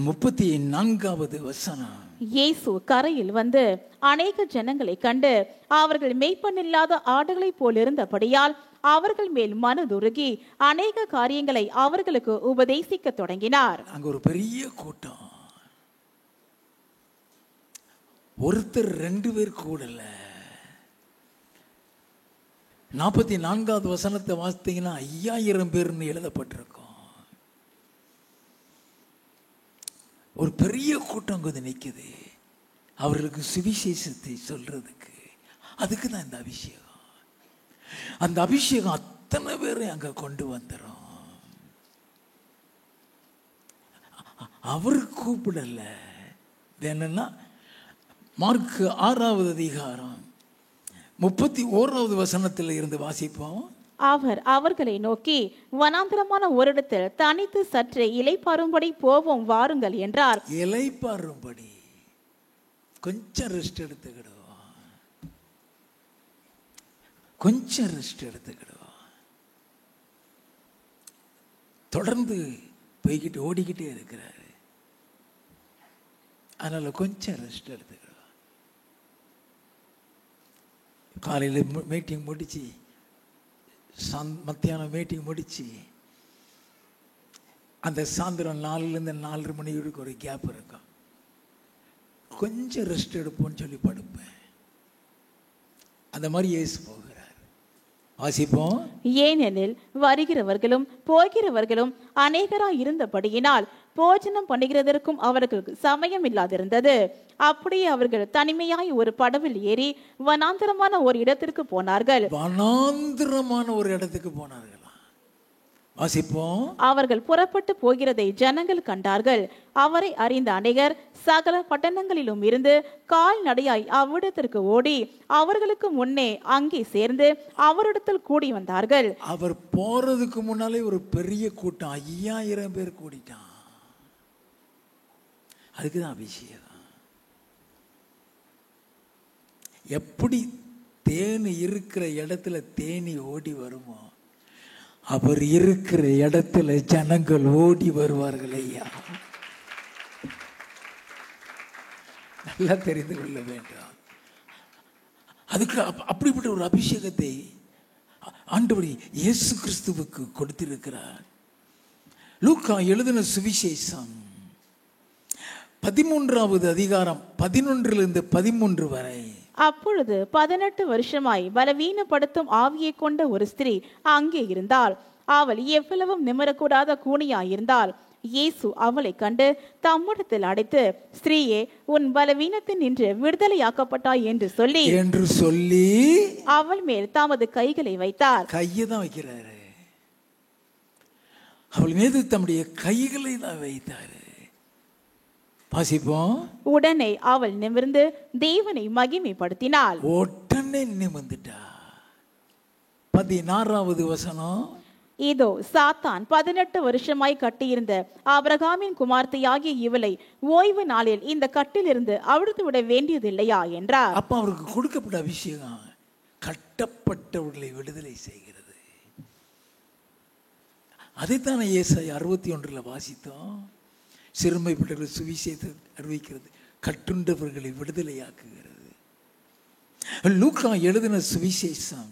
34வது வசனம். இயேசு கரையில் வந்து அநேக ஜனங்களை கண்டு அவர்கள் மேய்ப்பனில்லாத ஆடுகளைப் போல் இருந்தபடியால் அவர்கள் மேல் மனதுருகி அநேக காரியங்களை அவர்களுக்கு உபதேசிக்க தொடங்கினார். அங்க ஒரு பெரிய கூட்டம். ஒருத்தர் 2 பேர் கூடல. 44வது வசனத்தை வாசித்தீங்கன்னா 5000 பேர்னு எழுதப்பட்டிருக்கும். ஒரு பெரிய கூட்டம் கொஞ்சம் நிற்குது அவர்களுக்கு சுவிசேஷத்தை சொல்றதுக்கு. அதுக்கு தான் இந்த அபிஷேகம். அந்த அபிஷேகம் அத்தனை பேரை அங்க கொண்டு வந்துடும். அவரு கூப்பிடல. என்னன்னா மார்க் 6வது அதிகாரம் 31வது வசனத்தில் இருந்து வாசிப்போம். அவர் அவர்களை நோக்கி வனாந்திரமான ஒரு இடத்தில் தனித்து சற்றே இளைப்பாறும்படி போவோம் வாருங்கள் என்றார். இளைப்பாறும்படி கொஞ்சம் ரெஸ்ட் எடுத்துக்கிடுவோம். கொஞ்சம் ரெஸ்ட் எடுத்துக்கிடுவோம். தொடர்ந்து போய்கிட்டு ஓடிக்கிட்டே இருக்கிறாரு. அதனால கொஞ்சம் ரெஸ்ட் எடுத்துக்கிடுவோம். காலையில் மீட்டிங் முடிச்சு மத்தியானம் மீட்டிங் முடிச்சு அந்த சாயந்தரம் 4லேருந்து 4:30 மணி வரைக்கும் ஒரு கேப் இருக்கும். கொஞ்சம் ரெஸ்ட் எடுப்போம்னு சொல்லி படுப்பேன். அந்த மாதிரி இயேசு போகிறார். வாசிப்போம். ஏனெனில் வருகிறவர்களும் போகிறவர்களும் அநேகராய் இருந்தபடியினால் போஜனம் பண்ணுகிறதற்கும் அவர்களுக்கு சமயம் இல்லாதிருந்தது. அப்படியே அவர்கள் தனிமையாய் ஒரு படவில் ஏறி வனாந்திரமான ஒரு இடத்திற்கு போனார்கள். வனாந்திரமான ஒரு இடத்துக்கு போனார்கள். வாசிப்போம். அவர்கள் புறப்பட்டு போகிறதை ஜனங்கள் கண்டார்கள். அவரை அறிந்த அநேகர் சகல பட்டணங்களிலும் இருந்து கால்நடையாய் அவ்விடத்திற்கு ஓடி அவர்களுக்கு முன்னே அங்கே சேர்ந்து அவரிடத்தில் கூடி வந்தார்கள். அவர் போறதுக்கு முன்னாலே ஒரு பெரிய கூட்டம் 5000 பேர் கூடிட்டான். அதுக்குதான் அபிஷேகம். எப்படி தேனி இருக்கிற இடத்துல தேனி ஓடி வருமோ, அவர் இருக்கிற இடத்துல ஜனங்கள் ஓடி வருவார்கள். ஐயா, நல்லா தெரிந்து கொள்ள வேண்டும். அதுக்கு அப்படிப்பட்ட ஒரு அபிஷேகத்தை ஆண்டவர் இயேசு கிறிஸ்துவுக்கு கொடுத்திருக்கிறார். லூக்கா எழுதின சுவிசேஷம் 13வது அதிகாரம் 11லிருந்து 13 வரை. அப்பொழுது 18 வருஷமாய் பலவீனப்படுத்தும் ஆவியை கொண்ட ஒரு ஸ்திரீ அங்கே இருந்தாள். அவள் எவ்வளவும் நிமிரக்கூடாத கூனியாயிருந்தாள். இயேசு அவளை கண்டு தம்மிடத்தில் அடைத்து, ஸ்திரீயே, உன் பலவீனத்தின் நின்று விடுதலையாக்கப்பட்டாய் என்று சொல்லி அவள் மேல் தமது கைகளை வைத்தார். கையை தான் வைக்கிறாரு. அவள் மீது தம்முடைய கைகளை தான் வைத்தாரு. வாசிப்போம். உடனே அவள் நிமிர்ந்து தேவனை மகிமைப்படுத்தினாள். உடனே நிமிர்ந்துட்டா. 16வது வசனம். இதோ சாத்தான் 18 வருஷமாய் கட்டியிருந்த ஆபிரகாமின் குமார்த்தியாகிய இவளை ஓய்வு நாளில் இந்த கட்டிலிருந்து அவிழ்த்து விட வேண்டியதில்லையா என்றார். அப்ப அவருக்கு கொடுக்கப்பட்ட அபிஷேகம் கட்டப்பட்டவர்களை விடுதலை செய்கிறது. அதைத்தானே ஏசாயா 61 வாசித்தோம். சிறுமைப்பட்டவர்கள் சுவிசேஷத்தை அறிவிக்கிறது, கட்டுண்டவர்களை விடுதலையாக்குகிறது. லூக்கா எழுதின சுவிசேஷம்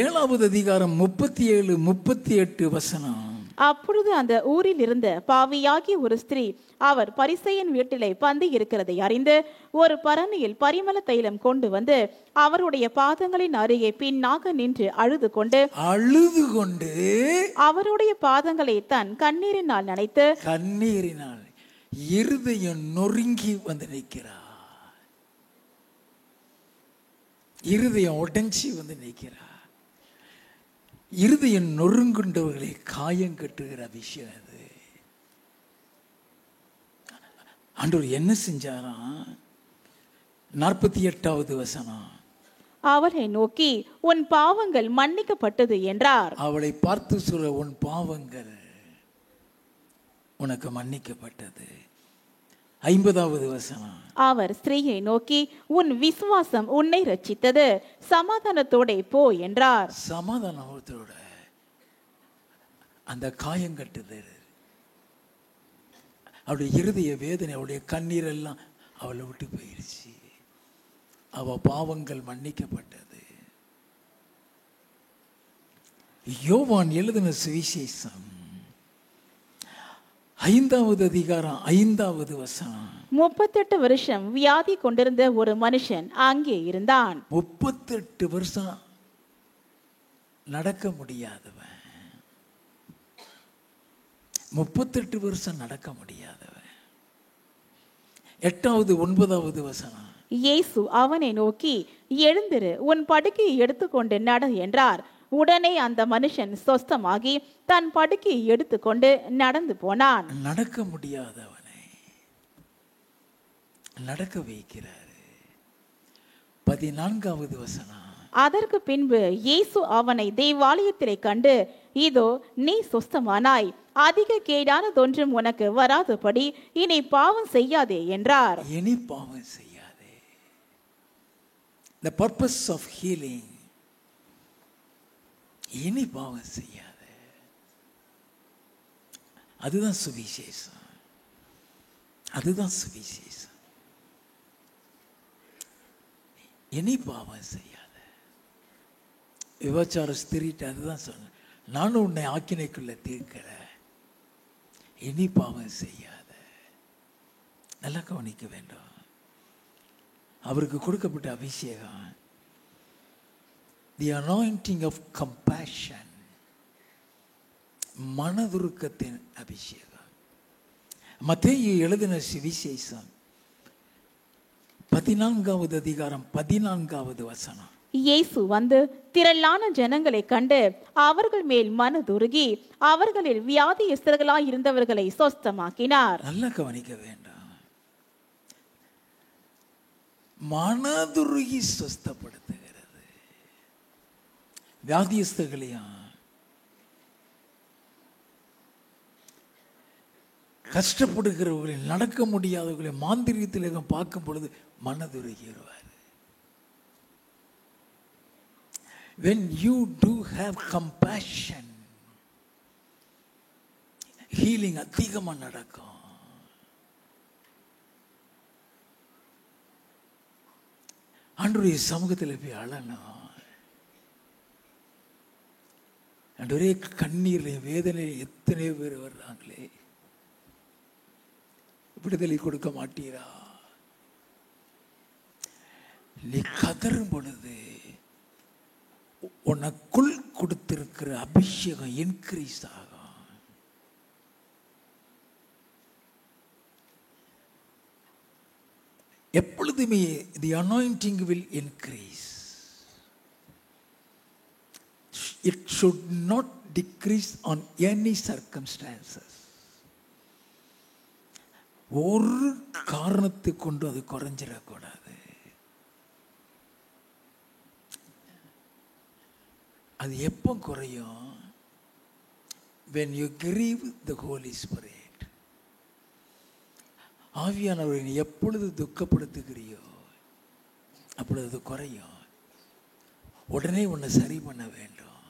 7வது அதிகாரம் 37, 38 வசனம். அப்பொழுது அந்த ஊரில் இருந்த பாவியாகிய ஒரு ஸ்திரீ அவர் பரிசேயன் வீட்டிலே பந்தி இருக்கிறதை அறிந்து ஒரு பரணியில் பரிமள தைலம் கொண்டு வந்து அவருடைய பாதங்களின் அருகே பின்னாக நின்று அழுது கொண்டு அவருடைய பாதங்களை தன் கண்ணீரினால் நனைத்து இருதயம் நொறுங்கி வந்து நிற்கிறார். இருதயம் உடைஞ்சி வந்து நிற்கிறா. இருதயம் நொறுங்குண்டவர்களை காயம் கட்டுகிற விஷயம் அது. ஆண்டவர் என்ன செஞ்சாராம்? 48வது வசனம், அவளை நோக்கி உன் பாவங்கள் மன்னிக்கப்பட்டது என்றார். அவளை பார்த்து சொல்ல, உன் பாவங்கள் உனக்கு மன்னிக்கப்பட்டது. 50வது வசனம், அவர் ஸ்திரீயை நோக்கி உன் விசுவாசம் உன்னை ரட்சித்தது, சமாதானத்தோட போ என்றார். சமாதானத்தோட அந்த காயம் கட்டுது. அவளுடைய இருதய வேதனை, அவளுடைய கண்ணீர் எல்லாம் அவளை விட்டு போயிடுச்சு. அவ பாவங்கள் மன்னிக்கப்பட்டது. யோவான் எழுதின சுவிசேஷம் 5வது அதிகாரம் 5வது வசனம், 38 வருஷம் வியாதி கொண்டிருந்த ஒரு மனுஷன் அங்கே இருந்தான். 38 வருஷம் நடக்க முடியாதவன், 38 வருஷம் நடக்க முடியாதவன். 8வது 9வது வசனம், இயேசு அவனை நோக்கி எழுந்திரு, உன் படுக்கையை எடுத்துக்கொண்டு நட என்றார். உடனே அந்த மனுஷன் சொஸ்தமாகி தன் படுக்கையை எடுத்துக்கொண்டு நடந்து போனான். நடக்க முடியாதவனை நடக்க வைக்கிறாரு. 14வது வசனம், அதற்கு பின்பு இயேசு அவனை தேவாலயத்திலே கண்டு, இதோ நீ சொஸ்தமானாய், அதிக கேடானதொன்றும் உனக்கு வராதபடி இனி பாவம் செய்யாதே என்றார். இனி பாவம் செய்யாதே. The purpose of healing, இனி பாவம் செய்யாதே. அதுதான் சுவிசேஷம். அதுதான் சுவிசேஷம். இனி பாவம் செய்யாத. விபச்சார ஸ்திரீட்டு அதுதான் சொன்ன, நானும் உன்னை ஆக்கினைக்குள்ள தீர்க்கிறேன், இனி பாவம் செய்யாத. நல்லா கவனிக்க வேண்டும். அவருக்கு கொடுக்கப்பட்ட அபிஷேகம், தி அனாயிண்டிங் ஆஃப் கம்பேஷன், மனதுருக்கத்தின் அபிஷேகம். மத்தேயு எழுதின சுவிசேஷம் 14வது அதிகாரம் 14வது வசனம், இயேசு வந்து திரளான ஜனங்களை கண்டு அவர்கள் மேல் மனதுருகி அவர்களில் வியாதியஸ்தர்களாய் இருந்தவர்களை சொஸ்தமாக்கினார். நல்லா கவனிக்க வேண்டும். மனதுருகி சொஸ்தப்படுத்துகிறது. வியாதியஸ்தர்களையும் கஷ்டப்படுகிறவர்களை, நடக்க முடியாதவர்களை மாந்திரியத்தில் பார்க்கும் பொழுது மனதுருகிடுவார். When you do have compassion, healing அதிகமா நடக்கும். ஆண்டவருடைய சமூகத்தில் போய் அழணும். ஆண்டவரே, கண்ணீர் வேதனை எத்தனையோ பேர் வர்றாங்களே, விடுதலை கொடுக்க மாட்டீரா? நீ கதறும் பொழுது உனக்குள் கொடுத்திருக்கிற அபிஷேகம் இன்க்ரீஸ் ஆகும். எப்பொழுதுமே the anointing will increase. It should not decrease on any circumstances. ஒரு காரணத்தை கொண்டு அது குறைஞ்சிடக்கூடாது. அது எப்போ குறையும்? when you grieve the Holy Spirit. ஆவியானவரை நீ எப்பொழுது துக்கப்படுத்துகிறியோ அப்பொழுது அது குறையும். உடனே உன்னை சரி பண்ண வேண்டும்.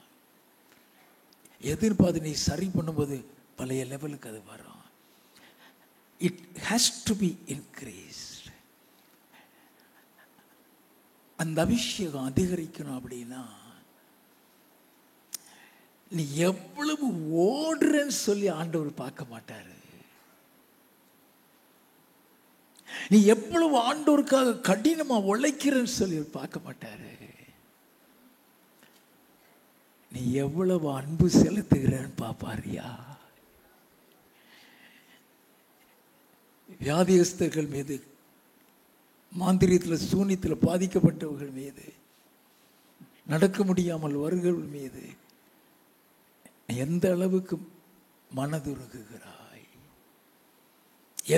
எதிர்பார்த்து நீ சரி பண்ணும்போது பழைய லெவலுக்கு அது வரும். It has to be increased. அந்த அபிஷேகம் அதிகரிக்கணும். அப்படின்னா நீ எவ்வளவு ஓடுறன்னு சொல்லி ஆண்டவர் பார்க்க மாட்டாரு. நீ எவ்வளவு ஆண்டவருக்காக கடினமா உழைக்கிறன்னு சொல்லி பார்க்க மாட்டாரு. நீ எவ்வளவு அன்பு செலுத்துகிறன்னு பார்ப்பாரியா? வியாதியஸ்தர்கள் மீது, மாந்திரியத்தில் சூனியத்தில் பாதிக்கப்பட்டவர்கள் மீது நடக்க முடியாமல் வருகிறவர்கள் மீது எந்த அளவுக்கு மனதுருகுகிறாய்,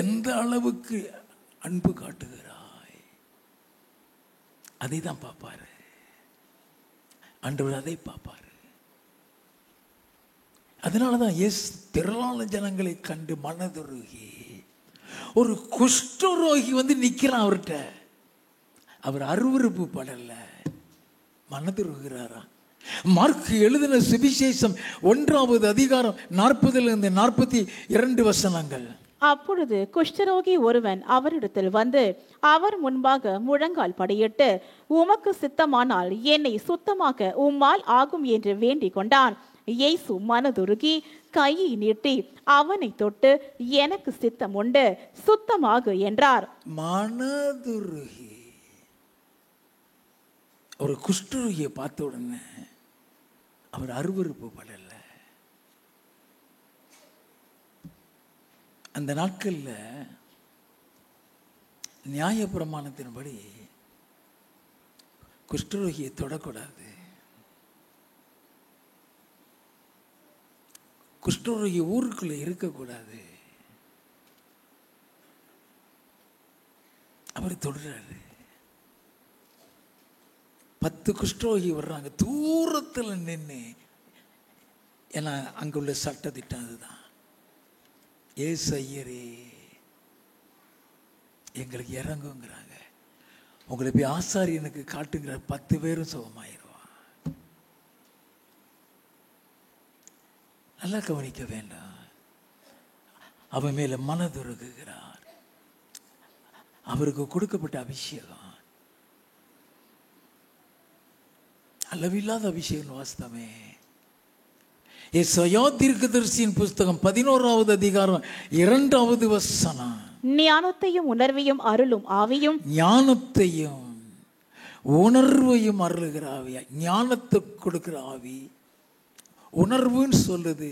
எந்த அளவுக்கு அன்பு காட்டுகிறாய், அதை தான் பார்ப்பாரு ஆண்டவர், அதை பார்ப்பாரு. அதனாலதான் திரளான ஜனங்களை கண்டு மனதுருகி, ஒரு குஷ்டரோகி வந்து நிக்கிறான் அவர்கிட்ட, அவர் அருவருப்பு படல, மனதுருகிறாரா. மார்க்கு எழுதின சுவிசேஷம் 1வது அதிகாரம் 40 42 வசனங்கள். அப்பொழுது குஷ்டரோகி ஒருவன் அவரிடத்தில் வந்து அவர் முன்பாக முழங்கால் படியிட்டு, உமக்கு சித்தமானால் என்னை சுத்தமாக்க உம்மால் ஆகும் என்று வேண்டிக் கொண்டான். இயேசு மனதுருகி கையை நீட்டி அவனை தொட்டு, எனக்கு சித்தம் உண்டு, சுத்தமாகு என்றார். மனதுருகி ஒரு குஷ்டரோகியை பார்த்த உடனே அவர் அருவருப்பு படல. அந்த நாட்கள்ல நியாயப்பிரமாணத்தின்படி குஷ்டரோகியை தொடக்கூடாது. குஷ்டரோகி ஊருக்குள்ள இருக்கக்கூடாது. அவர் தொடர்றாரு. 10 குஷ்டரோகி வர்றாங்க தூரத்தில் நின்று. ஏன்னா அங்குள்ள சட்டத்திட்டம் அதுதான். ஏசு ஐயரே எங்களுக்கு இறங்குங்கிறாங்க. உங்களை போய் ஆசாரியனுக்கு காட்டுங்கிற 10 பேரும் சுகமாயிருவான். நல்லா கவனிக்க வேண்டாம். அவன் மேல மனதுருகுகிறார். அவருக்கு கொடுக்கப்பட்ட அபிஷேகம் அளவில்லாத அபிஷேகம். வாஸ்தமே ஏசாயா தீர்க்கதரிசியின் புஸ்தகம் 11வது அதிகாரம் 2வது வசனம். ஞானத்தையும் உணர்வையும் அருளும் ஆவியும், ஞானத்தையும் உணர்வையும் அருளுகிற ஆவியா. ஞானத்தை கொடுக்கிற ஆவி, உணர்வுன்னு சொல்லுது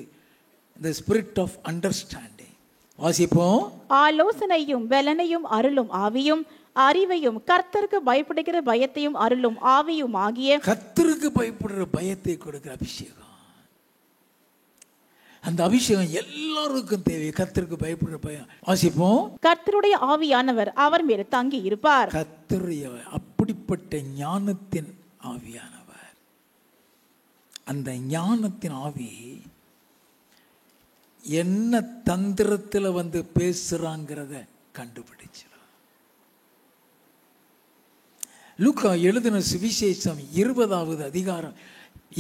the spirit of understanding. வாசிப்போம். ஆலோசனையும் பலனையும் அருளும் ஆவியும், அறிவையும் கர்த்தருக்கு பயப்படுகிற பயத்தையும் அருளும் ஆவியும் ஆகிய. கர்த்தருக்கு பயப்படுற பயத்தை கொடுக்கிற அபிஷேகம். அந்த அபிஷேகம் எல்லாருக்கும் தேவை. கர்த்தருக்கு பயப்படுற பயம். வாசிப்போம். கர்த்தருடைய ஆவியானவர் அவர் மேல் தங்கி இருப்பார். கர்த்தருடைய அப்படிப்பட்ட ஞானத்தின் ஆவியானவர். அந்த ஞானத்தின் ஆவி என்ன தந்திரத்தில் வந்து பேசுறாங்கிறத கண்டுபிடிச்சிடும். லூக்கா எழுதின சுவிசேஷம் 20வது அதிகாரம்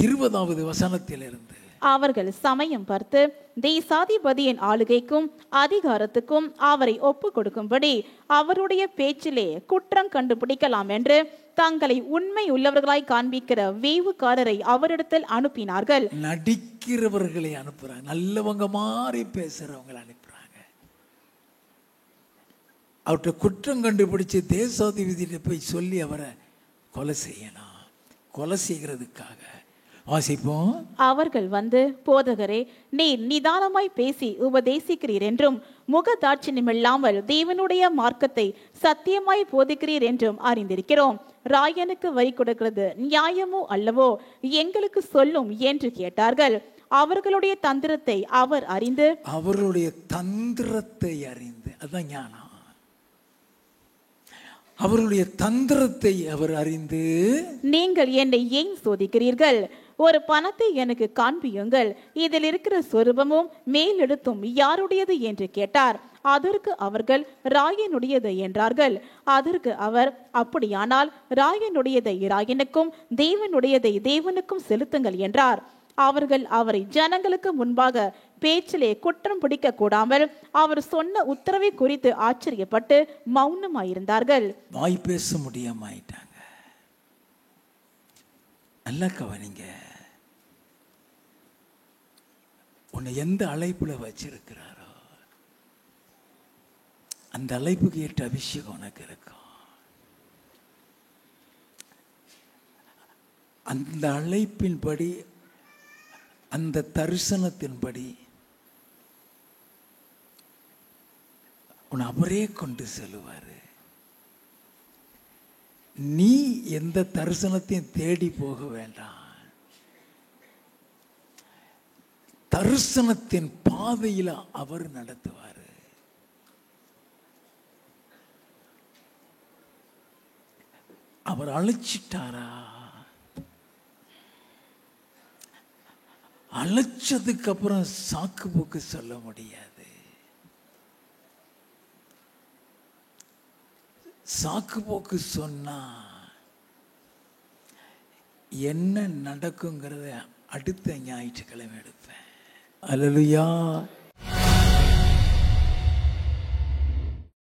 20வது வசனத்திலிருந்து. அவர்கள் சமயம் பார்த்து தேசாதிபதியின் ஆளுகைக்கும் அதிகாரத்துக்கும் அவரை ஒப்பு கொடுக்கும்படி அவருடைய பேச்சிலே குற்றம் கண்டுபிடிக்கலாம் என்று தங்களை உண்மை உள்ளவர்களாய் காண்பிக்கிற வேவுக்காரரை அவரிடத்தில் அனுப்பினார்கள். நடிக்கிறவர்களை அனுப்புறாங்க, நல்லவங்க மாதிரி பேசுறவங்களை அனுப்புறாங்க. அவர்கிட்ட குற்றம் கண்டுபிடிச்சு தேசாதிபதியிட்ட போய் சொல்லி அவரை கொலை செய்யணும். கொலை செய்கிறதுக்காக. வாசிப்போம். அவர்கள் வந்து, போதகரே, நீர் நிதானமாய் பேசி உபதேசிக்கிறீர் என்றும் முகதாட்சியமில்லாமல் தேவனுடைய மார்க்கத்தை சத்தியமாய் போதிக்கிறீர் என்றும் அறிந்திருக்கிறோம். ராயனுக்கு வரி கொடுக்கிறது நியாயமோ அல்லவோ, எங்களுக்கு சொல்லும் என்று கேட்டார்கள். அவர்களுடைய தந்திரத்தை அவர் அறிந்து, அதான் ஞானம். அவருடைய தந்திரத்தை அவர் அறிந்து, நீங்கள் என்னை ஏன் சோதிக்கிறீர்கள்? ஒரு பணத்தை எனக்கு காண்பியுங்கள், இதில் இருக்கிற சொரூபமும் மேலெழுத்தும் யாருடையது என்று கேட்டார். அதற்கு அவர்கள் ராயனுடையது என்றார்கள். அதற்கு அவர், அப்படியானால் ராயனுடையதை ராயனுக்கும் தேவனுடையதை தேவனுக்கும் செலுத்துங்கள் என்றார். அவர்கள் அவரை ஜனங்களுக்கு முன்பாக பேச்சிலே குற்றம் பிடிக்க கூடாமல் அவர் சொன்ன உத்தரவை குறித்து ஆச்சரியப்பட்டு மௌனமாயிருந்தார்கள். வாய் பேச முடியாமாயிட்டாங்க. நல்லா கவனிங்க. உன்னை எந்த அழைப்புல வச்சிருக்கிறாரோ அந்த அழைப்புக்கு ஏற்ற அபிஷேகம் உனக்கு இருக்கும். அந்த அழைப்பின்படி, அந்த தரிசனத்தின்படி உன்னை அவரே கொண்டு செல்வாரு. நீ எந்த தரிசனத்தையும் தேடி போக வேண்டாம். தரிசனத்தின் பாதையில் அவர் நடத்துவார். அவர் அழைச்சிட்டாரா? அழைச்சதுக்கு அப்புறம் சாக்கு போக்கு சொல்ல முடியாது. சாக்கு போக்கு சொன்னா என்ன நடக்குங்கிறத அடுத்த ஞாயிற்றுக்கிழமை எடுப்பேன். அல்லேலூயா.